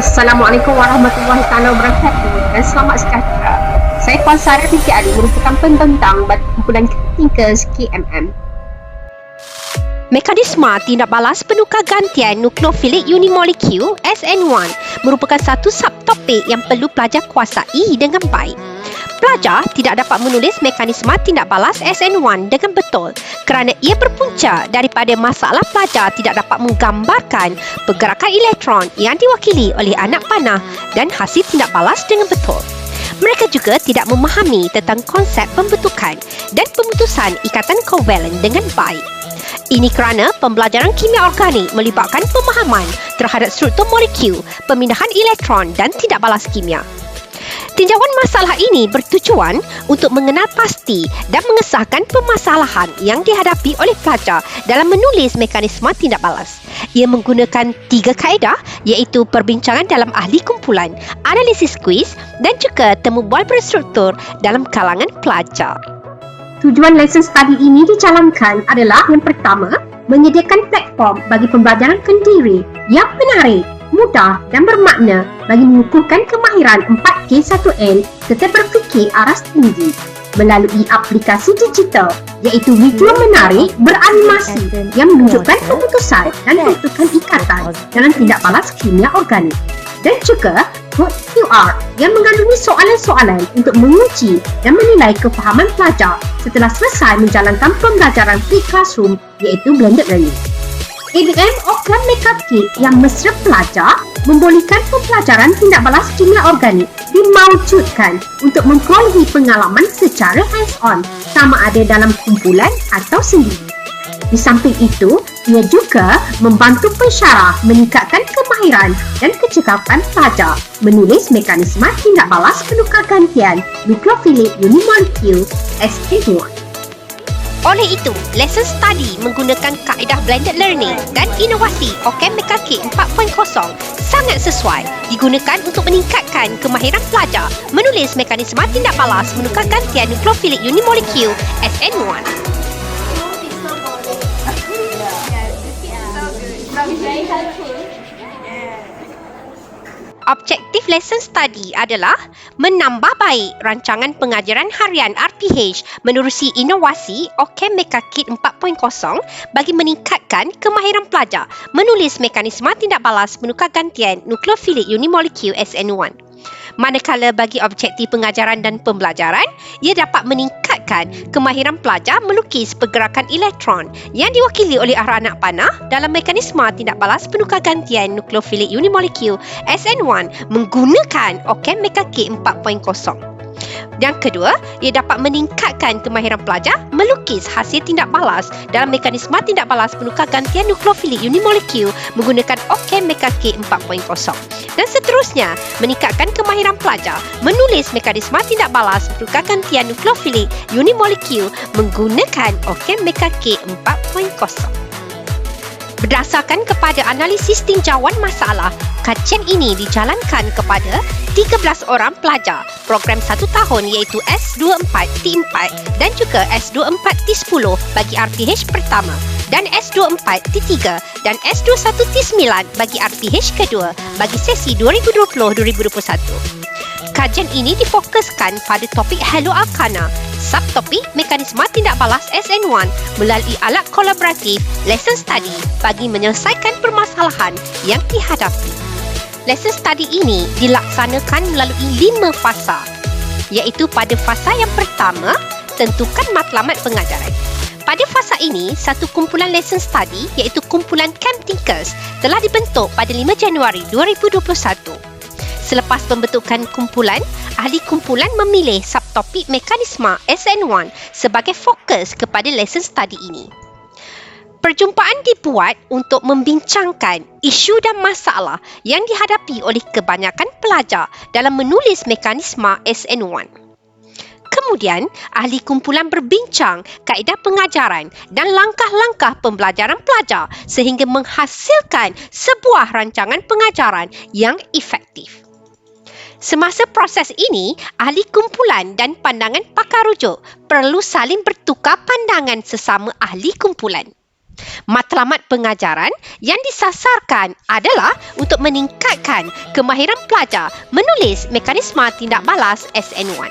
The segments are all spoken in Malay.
Assalamualaikum warahmatullahi taala wabarakatuh dan selamat sejahtera. Saya Puan Sarah binti Ali merupakan pembentang batu kumpulan Thinkers KMM. Mekanisme tindak balas penukar gantian nukleofilik unimolekul SN1 merupakan satu subtopik yang perlu pelajar kuasai dengan baik. Pelajar tidak dapat menulis mekanisme tindak balas SN1 dengan betul kerana ia berpunca daripada masalah pelajar tidak dapat menggambarkan pergerakan elektron yang diwakili oleh anak panah dan hasil tindak balas dengan betul. Mereka juga tidak memahami tentang konsep pembentukan dan pemutusan ikatan kovalen dengan baik. Ini kerana pembelajaran kimia organik melibatkan pemahaman terhadap struktur molekul, pemindahan elektron dan tindak balas kimia. Tinjauan masalah ini bertujuan untuk mengenal pasti dan mengesahkan permasalahan yang dihadapi oleh pelajar dalam menulis mekanisme tindak balas. Ia menggunakan 3 kaedah iaitu perbincangan dalam ahli kumpulan, analisis kuis dan juga temu bual berstruktur dalam kalangan pelajar. Tujuan lesson study ini dijalankan adalah yang pertama, menyediakan platform bagi pembelajaran kendiri yang menarik, mudah dan bermakna bagi mengukuhkan kemahiran 4K1N serta berfikir aras tinggi melalui aplikasi digital iaitu video menarik beranimasi yang menunjukkan keputusan dan bentukan ikatan dalam tindak balas kimia organik dan juga kod QR yang mengandungi soalan-soalan untuk menguji dan menilai kefahaman pelajar setelah selesai menjalankan pembelajaran pre-classroom iaitu blended learning. ADM Occam Makeup Kit yang mesra pelajar membolehkan pembelajaran tindak balas kimia organik dimaujudkan untuk memperolehi pengalaman secara hands-on sama ada dalam kumpulan atau sendiri. Di samping itu, ia juga membantu pensyarah meningkatkan kemahiran dan kecekapan pelajar menulis mekanisme tindak balas penukar gantian nukleofilik unimolekul SN1. Oleh itu, lesson study menggunakan kaedah blended learning dan inovasi Occam Makeup Kit 4.0 sangat sesuai digunakan untuk meningkatkan kemahiran pelajar menulis mekanisme tindak balas menukar gantian nukleofilik unimolekul SN1. Objektif lesson study adalah menambah baik rancangan pengajaran harian RPH menerusi inovasi Occam Makeup Kit 4.0 bagi meningkatkan kemahiran pelajar menulis mekanisme tindak balas penukar gantian nukleofilik unimolekul SN1. Manakala bagi objektif pengajaran dan pembelajaran, ia dapat meningkatkan kemahiran pelajar melukis pergerakan elektron yang diwakili oleh arah anak panah dalam mekanisme tindak balas penukar gantian nukleofilik unimolekul SN1 menggunakan Occam Makeup Kit 4.0. Yang kedua, ia dapat meningkatkan kemahiran pelajar melukis hasil tindak balas dalam mekanisme tindak balas penukar gantian nukleofilik unimolekul menggunakan Occam Makeup Kit 4.0. Dan seterusnya, meningkatkan kemahiran pelajar menulis mekanisme tindak balas penukar gantian nukleofilik unimolekul menggunakan Occam Makeup Kit 4.0. Berdasarkan kepada analisis tinjauan masalah, kajian ini dijalankan kepada 13 orang pelajar program 1 tahun iaitu S24T4 dan juga S24T10 bagi RPH pertama dan S24T3 dan S21T9 bagi RPH kedua bagi sesi 2020-2021. Kajian ini difokuskan pada topik Hello Arcana, subtopik mekanisme tindak balas SN1 melalui alat kolaboratif lesson study bagi menyelesaikan permasalahan yang dihadapi. Lesson study ini dilaksanakan melalui 5 fasa, iaitu pada fasa yang pertama, tentukan matlamat pengajaran. Pada fasa ini, satu kumpulan lesson study iaitu kumpulan Camp Thinkers telah dibentuk pada 5 Januari 2021. Selepas pembentukan kumpulan, ahli kumpulan memilih subtopik mekanisme SN1 sebagai fokus kepada lesson study ini. Perjumpaan dibuat untuk membincangkan isu dan masalah yang dihadapi oleh kebanyakan pelajar dalam menulis mekanisme SN1. Kemudian, ahli kumpulan berbincang kaedah pengajaran dan langkah-langkah pembelajaran pelajar sehingga menghasilkan sebuah rancangan pengajaran yang efektif. Semasa proses ini, ahli kumpulan dan pandangan pakar rujuk perlu saling bertukar pandangan sesama ahli kumpulan. Matlamat pengajaran yang disasarkan adalah untuk meningkatkan kemahiran pelajar menulis mekanisme tindak balas SN1.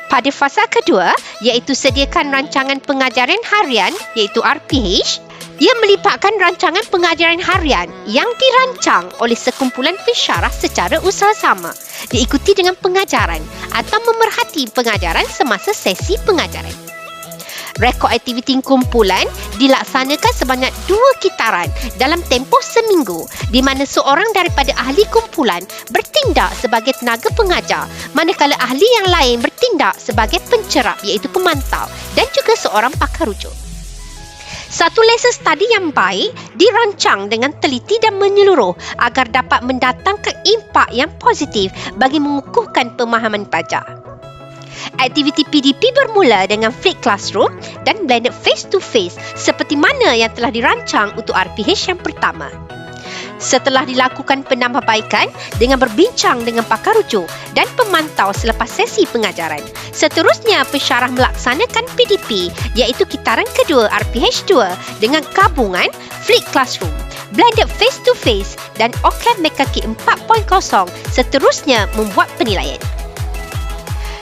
Pada fasa kedua, iaitu sediakan rancangan pengajaran harian iaitu RPH, ia melibatkan rancangan pengajaran harian yang dirancang oleh sekumpulan pensyarah secara usaha-sama, diikuti dengan pengajaran atau memerhati pengajaran semasa sesi pengajaran. Rekod aktiviti kumpulan dilaksanakan sebanyak 2 kitaran dalam tempoh seminggu di mana seorang daripada ahli kumpulan bertindak sebagai tenaga pengajar manakala ahli yang lain bertindak sebagai pencerap iaitu pemantau dan juga seorang pakar rujuk. Satu lesen study yang baik dirancang dengan teliti dan menyeluruh agar dapat mendatangkan impak yang positif bagi mengukuhkan pemahaman pelajar. Aktiviti PDP bermula dengan Flipped Classroom dan Blended Face-to-Face seperti mana yang telah dirancang untuk RPH yang pertama. Setelah dilakukan penambahbaikan dengan berbincang dengan pakar rujuk dan pemantau selepas sesi pengajaran, seterusnya pensyarah melaksanakan PDP iaitu kitaran kedua RPH 2 dengan gabungan Flipped Classroom, Blended Face-to-Face dan OKM Mekakit 4.0 seterusnya membuat penilaian.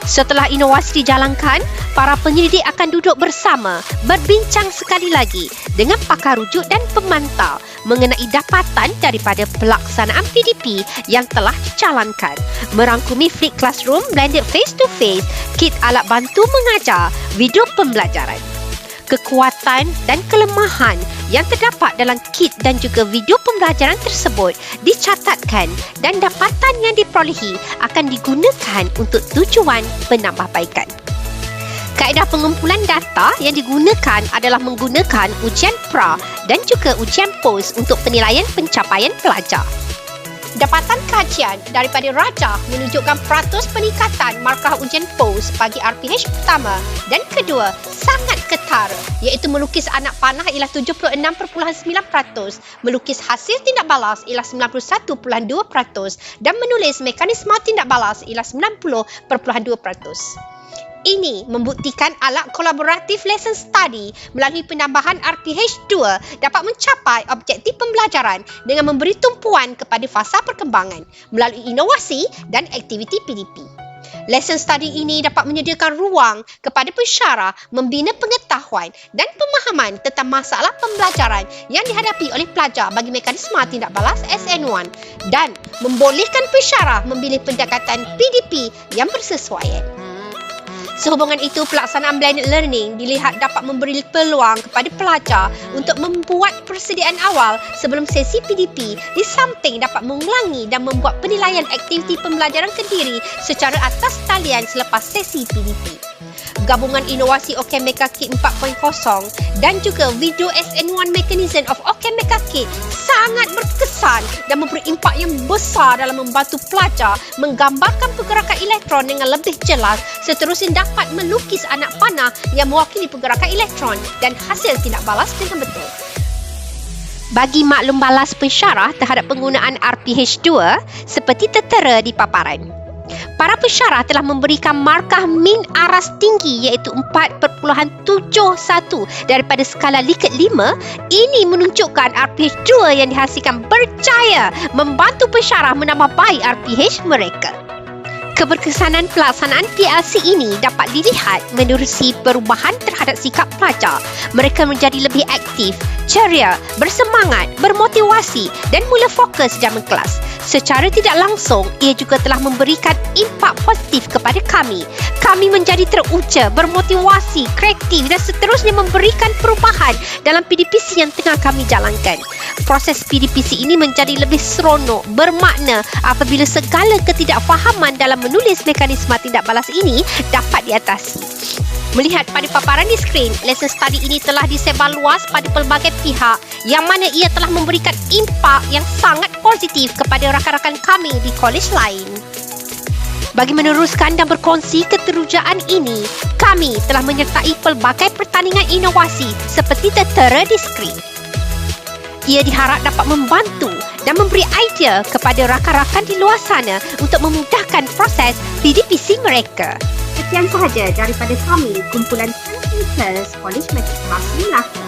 Setelah inovasi dijalankan, para penyelidik akan duduk bersama berbincang sekali lagi dengan pakar rujuk dan pemantau mengenai dapatan daripada pelaksanaan PDP yang telah dijalankan, merangkumi Flipped Classroom, Blended Face-to-Face, kit alat bantu mengajar, video pembelajaran. Kekuatan dan kelemahan yang terdapat dalam kit dan juga video pembelajaran tersebut dicatatkan dan dapatan yang diperolehi akan digunakan untuk tujuan penambahbaikan. Kaedah pengumpulan data yang digunakan adalah menggunakan ujian pra dan juga ujian pos untuk penilaian pencapaian pelajar. Dapatan kajian daripada Rajah menunjukkan peratus peningkatan markah ujian POS bagi RPH pertama dan kedua sangat ketara, iaitu melukis anak panah ialah 76.9%, melukis hasil tindak balas ialah 91.2% dan menulis mekanisme tindak balas ialah 90.2%. Ini membuktikan alat kolaboratif lesson study melalui penambahan RPH 2 dapat mencapai objektif pembelajaran dengan memberi tumpuan kepada fasa perkembangan melalui inovasi dan aktiviti PDP. Lesson study ini dapat menyediakan ruang kepada pensyarah membina pengetahuan dan pemahaman tentang masalah pembelajaran yang dihadapi oleh pelajar bagi mekanisme tindak balas SN1 dan membolehkan pensyarah memilih pendekatan PDP yang bersesuaian. Sehubungan itu, pelaksanaan blended learning dilihat dapat memberi peluang kepada pelajar untuk membuat persediaan awal sebelum sesi PDP di samping dapat mengulangi dan membuat penilaian aktiviti pembelajaran kendiri secara atas talian selepas sesi PDP. Gabungan inovasi OKM Mekakit 4.0 dan juga video SN1 Mechanism of OKM Mekakit sangat berkesan dan memberi impak yang besar dalam membantu pelajar menggambarkan pergerakan elektron dengan lebih jelas, seterusnya dapat melukis anak panah yang mewakili pergerakan elektron dan hasil tindak balas dengan betul. Bagi maklum balas pensyarah terhadap penggunaan RPH 2 seperti tertera di paparan. Para pensyarah telah memberikan markah min aras tinggi iaitu 4.71 daripada skala Likert 5. Ini menunjukkan RPH 2 yang dihasilkan berjaya membantu pensyarah menambah baik RPH mereka. Keberkesanan pelaksanaan PLC ini dapat dilihat menerusi perubahan terhadap sikap pelajar. Mereka menjadi lebih aktif, ceria, bersemangat, bermotivasi dan mula fokus jaman kelas. Secara tidak langsung, ia juga telah memberikan impak positif kepada kami. Kami menjadi teruja, bermotivasi, kreatif dan seterusnya memberikan perubahan dalam PDPC yang tengah kami jalankan. Proses PDPC ini menjadi lebih seronok, bermakna apabila segala ketidakfahaman dalam menulis mekanisme tindak balas ini dapat diatasi. Melihat pada paparan di skrin, lesson study ini telah disebar luas pada pelbagai pihak yang mana ia telah memberikan impak yang sangat positif kepada rakan-rakan kami di kolej lain. Bagi meneruskan dan berkongsi keterujaan ini, kami telah menyertai pelbagai pertandingan inovasi seperti tertera di skrin. Ia diharap dapat membantu dan memberi idea kepada rakan-rakan di luar sana untuk memudahkan proses PDPC mereka. Sekian sahaja daripada kami, kumpulan Teachers College Matrikulasi Melaka.